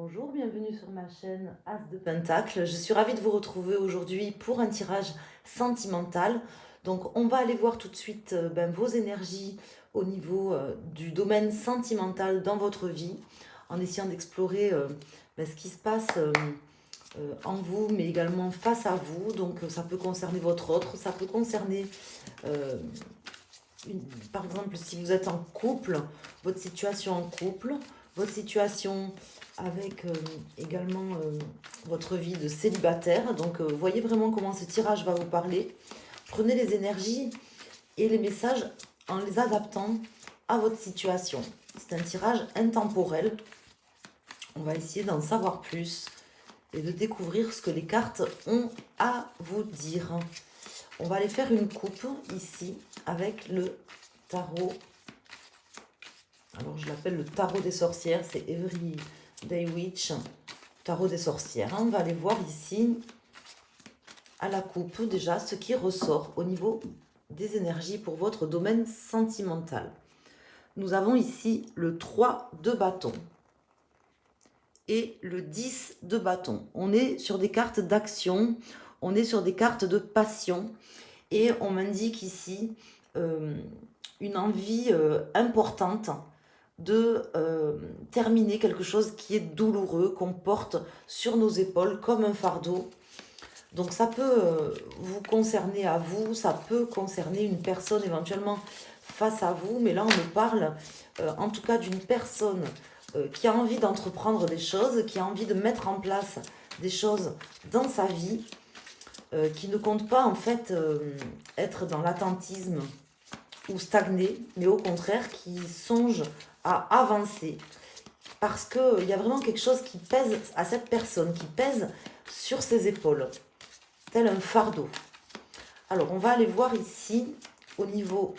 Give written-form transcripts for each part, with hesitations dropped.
Bonjour, bienvenue sur ma chaîne As de Pentacle. Je suis ravie de vous retrouver aujourd'hui pour un tirage sentimental. Donc, on va aller voir tout de suite vos énergies au niveau du domaine sentimental dans votre vie, en essayant d'explorer ce qui se passe en vous, mais également face à vous. Donc, ça peut concerner votre autre, ça peut concerner, euh, par exemple, si vous êtes en couple, votre situation en couple, votre situation avec également votre vie de célibataire. Donc, voyez vraiment comment ce tirage va vous parler. Prenez les énergies et les messages en les adaptant à votre situation. C'est un tirage intemporel. On va essayer d'en savoir plus et de découvrir ce que les cartes ont à vous dire. On va aller faire une coupe ici avec le tarot. Alors, je l'appelle le tarot des sorcières. C'est Everyday Witch, tarot des sorcières. On va aller voir ici à la coupe déjà ce qui ressort au niveau des énergies pour votre domaine sentimental. Nous avons ici le 3 de bâton et le 10 de bâton. On est sur des cartes d'action, on est sur des cartes de passion et on m'indique ici une envie importante de terminer quelque chose qui est douloureux, qu'on porte sur nos épaules comme un fardeau. Donc ça peut vous concerner à vous, ça peut concerner une personne éventuellement face à vous, mais là on me parle en tout cas d'une personne qui a envie d'entreprendre des choses, qui a envie de mettre en place des choses dans sa vie, qui ne compte pas en fait être dans l'attentisme ou stagner, mais au contraire qui songe à avancer. Parce qu'il y a vraiment quelque chose qui pèse à cette personne, qui pèse sur ses épaules, tel un fardeau. Alors, on va aller voir ici, au niveau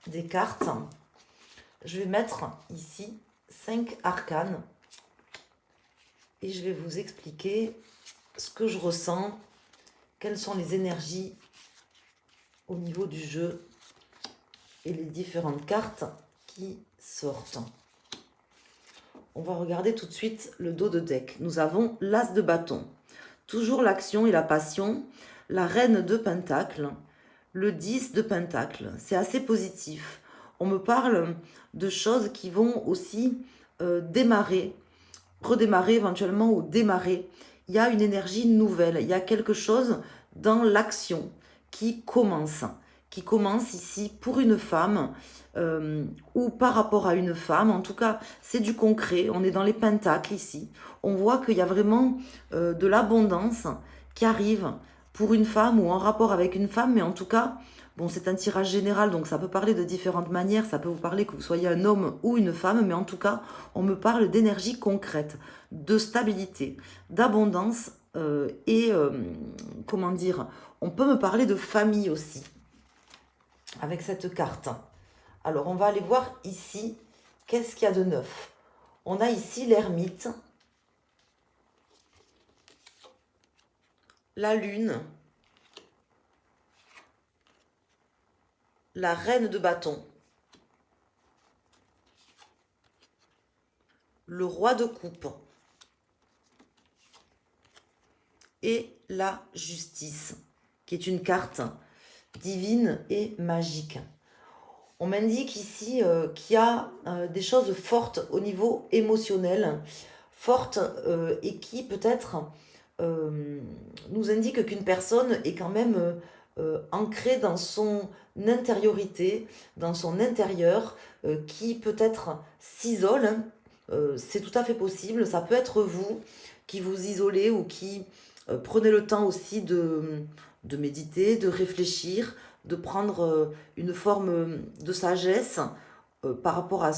des cartes. Je vais mettre ici 5 arcanes et je vais vous expliquer ce que je ressens, quelles sont les énergies au niveau du jeu et les différentes cartes qui sortent. On va regarder tout de suite le dos de deck. Nous avons l'As de bâton, toujours l'action et la passion, la reine de pentacle, le 10 de pentacle. C'est assez positif. On me parle de choses qui vont aussi démarrer, redémarrer éventuellement ou démarrer. Il y a une énergie nouvelle, il y a quelque chose dans l'action qui commence ici pour une femme ou par rapport à une femme. En tout cas, c'est du concret. On est dans les pentacles ici. On voit qu'il y a vraiment de l'abondance qui arrive pour une femme ou en rapport avec une femme, mais en tout cas, bon, c'est un tirage général, donc ça peut parler de différentes manières, ça peut vous parler que vous soyez un homme ou une femme, mais en tout cas, on me parle d'énergie concrète, de stabilité, d'abondance comment dire, on peut me parler de famille aussi avec cette carte. Alors, on va aller voir ici, qu'est-ce qu'il y a de neuf. On a ici l'ermite, la lune, la reine de bâton, le roi de coupe et la justice, qui est une carte divine et magique. On m'indique ici qu'il y a des choses fortes au niveau émotionnel, fortes et qui peut-être nous indique qu'une personne est quand même ancrée dans son intériorité, dans son intérieur, qui peut-être s'isole. C'est tout à fait possible. Ça peut être vous qui vous isolez ou qui prenez le temps aussi de méditer, de réfléchir, de prendre une forme de sagesse par rapport à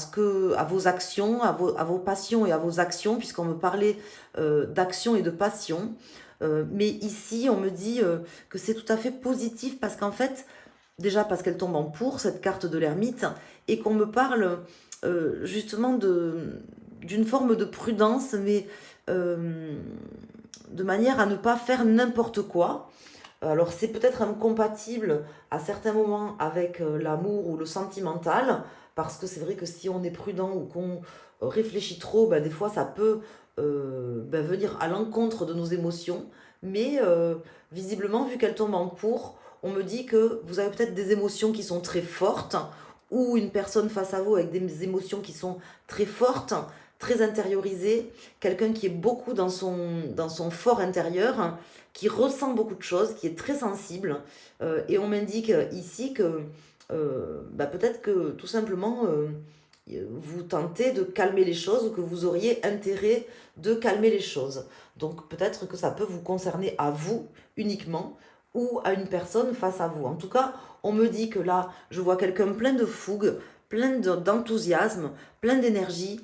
vos actions, à vos passions et à vos actions, puisqu'on me parlait d'action et de passion. Mais ici, on me dit que c'est tout à fait positif parce qu'en fait, déjà parce qu'elle tombe en pour, cette carte de l'ermite, et qu'on me parle justement d'une forme de prudence, mais de manière à ne pas faire n'importe quoi. Alors c'est peut-être incompatible à certains moments avec l'amour ou le sentimental, parce que c'est vrai que si on est prudent ou qu'on réfléchit trop, ben, des fois ça peut ben, venir à l'encontre de nos émotions. Mais visiblement, vu qu'elle tombe en pour, on me dit que vous avez peut-être des émotions qui sont très fortes, ou une personne face à vous avec des émotions qui sont très fortes, très intériorisées, quelqu'un qui est beaucoup dans son fort intérieur, qui ressent beaucoup de choses, qui est très sensible. Et on m'indique ici que bah, peut-être que tout simplement vous tentez de calmer les choses ou que vous auriez intérêt de calmer les choses. Donc peut-être que ça peut vous concerner à vous uniquement ou à une personne face à vous. En tout cas, on me dit que là, je vois quelqu'un plein de fougue, d'enthousiasme, plein d'énergie,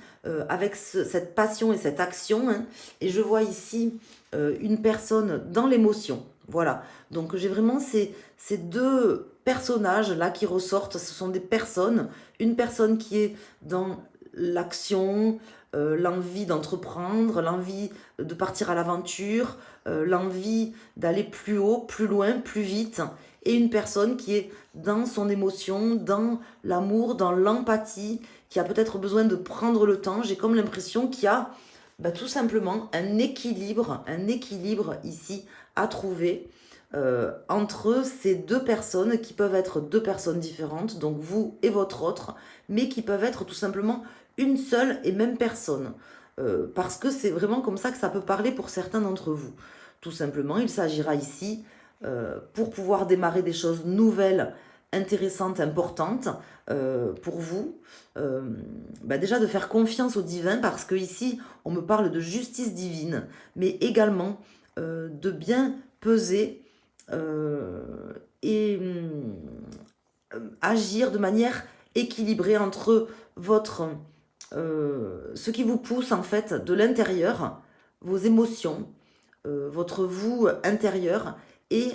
avec cette passion et cette action. Hein. Et je vois ici une personne dans l'émotion. Voilà. Donc j'ai vraiment ces deux personnages là qui ressortent. Ce sont des personnes. Une personne qui est dans l'action, l'envie d'entreprendre, l'envie de partir à l'aventure, l'envie d'aller plus haut, plus loin, plus vite. Et une personne qui est dans son émotion, dans l'amour, dans l'empathie, qui a peut-être besoin de prendre le temps. J'ai comme l'impression qu'il y a bah, tout simplement un équilibre ici à trouver entre ces deux personnes qui peuvent être deux personnes différentes, donc vous et votre autre, mais qui peuvent être tout simplement une seule et même personne. Parce que c'est vraiment comme ça que ça peut parler pour certains d'entre vous. Tout simplement, il s'agira ici, pour pouvoir démarrer des choses nouvelles, intéressantes, importantes pour vous, bah déjà de faire confiance au divin, parce que ici, on me parle de justice divine, mais également de bien peser euh, et agir de manière équilibrée entre votre ce qui vous pousse en fait de l'intérieur, vos émotions, votre vous intérieur et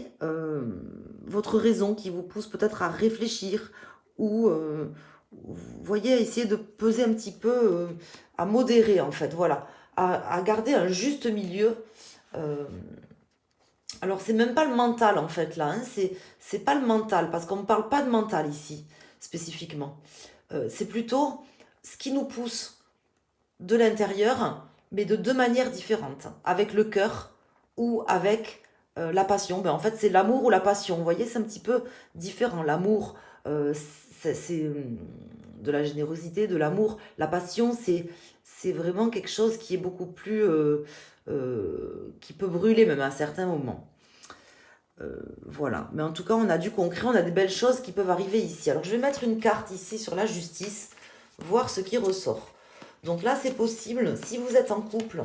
votre raison qui vous pousse peut-être à réfléchir ou vous voyez à essayer de peser un petit peu, à modérer en fait, voilà, à garder un juste milieu. euh, alors, c'est même pas le mental en fait là, hein, c'est pas le mental, parce qu'on ne parle pas de mental ici, spécifiquement. C'est plutôt ce qui nous pousse de l'intérieur, mais de deux manières différentes, avec le cœur ou avec la passion. Ben, en fait, c'est l'amour ou la passion. Vous voyez, c'est un petit peu différent. L'amour, c'est de la générosité, de l'amour. La passion, c'est vraiment quelque chose qui est beaucoup plus... qui peut brûler même à certains moments. Voilà. Mais en tout cas, on a du concret, on a des belles choses qui peuvent arriver ici. Alors, je vais mettre une carte ici sur la justice, voir ce qui ressort. Donc là, c'est possible, si vous êtes en couple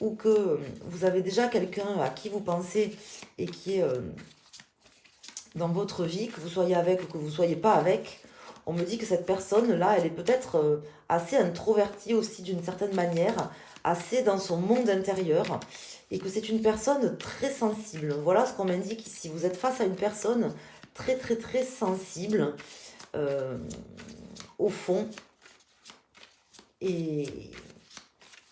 ou que vous avez déjà quelqu'un à qui vous pensez et qui est dans votre vie, que vous soyez avec ou que vous ne soyez pas avec, on me dit que cette personne-là, elle est peut-être assez introvertie aussi d'une certaine manière, assez dans son monde intérieur, et que c'est une personne très sensible. Voilà ce qu'on m'indique ici. Vous êtes face à une personne très très très sensible, euh, au fond, et,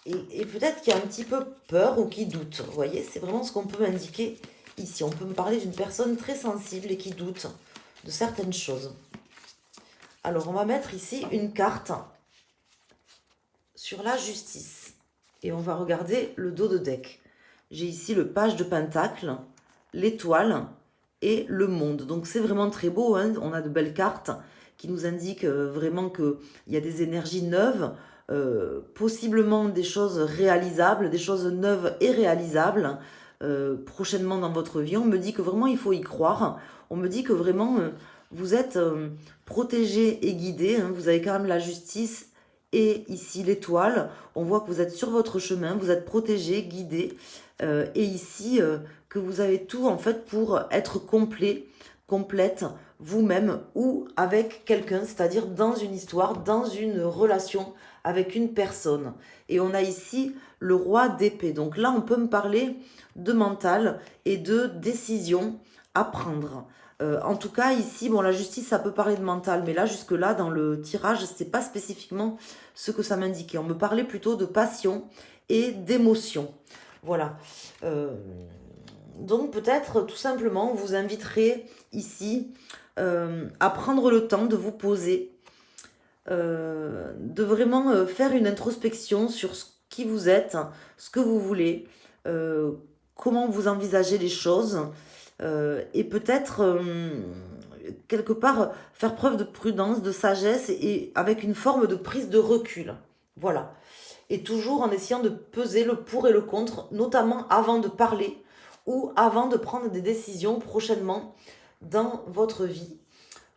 et peut-être qu'il y a un petit peu peur ou qui doute. Vous voyez, c'est vraiment ce qu'on peut m'indiquer ici. On peut me parler d'une personne très sensible et qui doute de certaines choses. Alors, on va mettre ici une carte sur la justice. Et on va regarder le dos de deck. J'ai ici le page de pentacle, l'étoile et le monde. Donc, c'est vraiment très beau. Hein, on a de belles cartes qui nous indiquent vraiment qu'il y a des énergies neuves, possiblement des choses réalisables, des choses neuves et réalisables prochainement dans votre vie. On me dit que vraiment il faut y croire. On me dit que vraiment vous êtes protégé et guidé. Hein. Vous avez quand même la justice et ici l'étoile. On voit que vous êtes sur votre chemin, vous êtes protégé, guidé. Et ici que vous avez tout en fait pour être complet, complète, vous-même ou avec quelqu'un, c'est-à-dire dans une histoire, dans une relation avec une personne. Et on a ici le roi d'épée. Donc là, on peut me parler de mental et de décision à prendre. En tout cas, ici, bon, la justice, ça peut parler de mental, mais là, jusque-là, dans le tirage, c'est pas spécifiquement ce que ça m'indiquait. On me parlait plutôt de passion et d'émotion. Voilà. Donc peut-être tout simplement, on vous inviterait ici à prendre le temps de vous poser de vraiment faire une introspection sur ce qui vous êtes, ce que vous voulez, comment vous envisagez les choses, et peut-être quelque part faire preuve de prudence, de sagesse et avec une forme de prise de recul. Voilà. Et toujours en essayant de peser le pour et le contre, notamment avant de parler ou avant de prendre des décisions prochainement dans votre vie.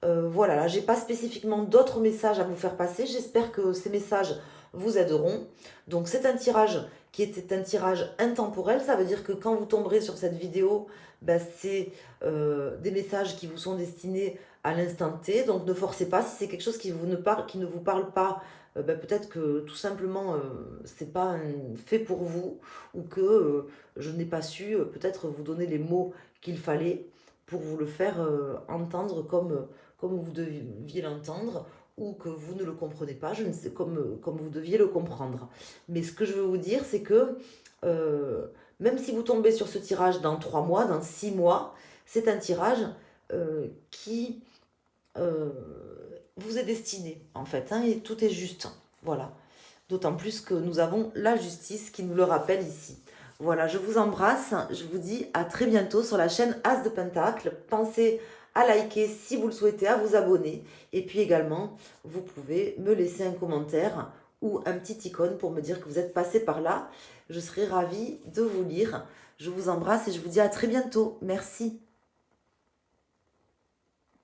Voilà, là, j'ai pas spécifiquement d'autres messages à vous faire passer. J'espère que ces messages vous aideront. Donc, c'est un tirage qui était un tirage intemporel. Ça veut dire que quand vous tomberez sur cette vidéo, ben, c'est des messages qui vous sont destinés à l'instant T. Donc, ne forcez pas. Si c'est quelque chose qui ne vous parle pas, ben, peut-être que tout simplement, c'est pas fait pour vous ou que je n'ai pas su peut-être vous donner les mots qu'il fallait pour vous le faire entendre comme vous deviez l'entendre ou que vous ne le comprenez pas, je ne sais, comme vous deviez le comprendre. Mais ce que je veux vous dire, c'est que euh, même si vous tombez sur ce tirage dans 3 mois, dans 6 mois, c'est un tirage qui euh, vous est destiné, en fait, hein, et tout est juste. Voilà. D'autant plus que nous avons la justice qui nous le rappelle ici. Voilà, je vous embrasse. Je vous dis à très bientôt sur la chaîne As de Pentacle. Pensez à liker si vous le souhaitez, à vous abonner. Et puis également, vous pouvez me laisser un commentaire ou un petit icône pour me dire que vous êtes passé par là. Je serai ravie de vous lire. Je vous embrasse et je vous dis à très bientôt. Merci.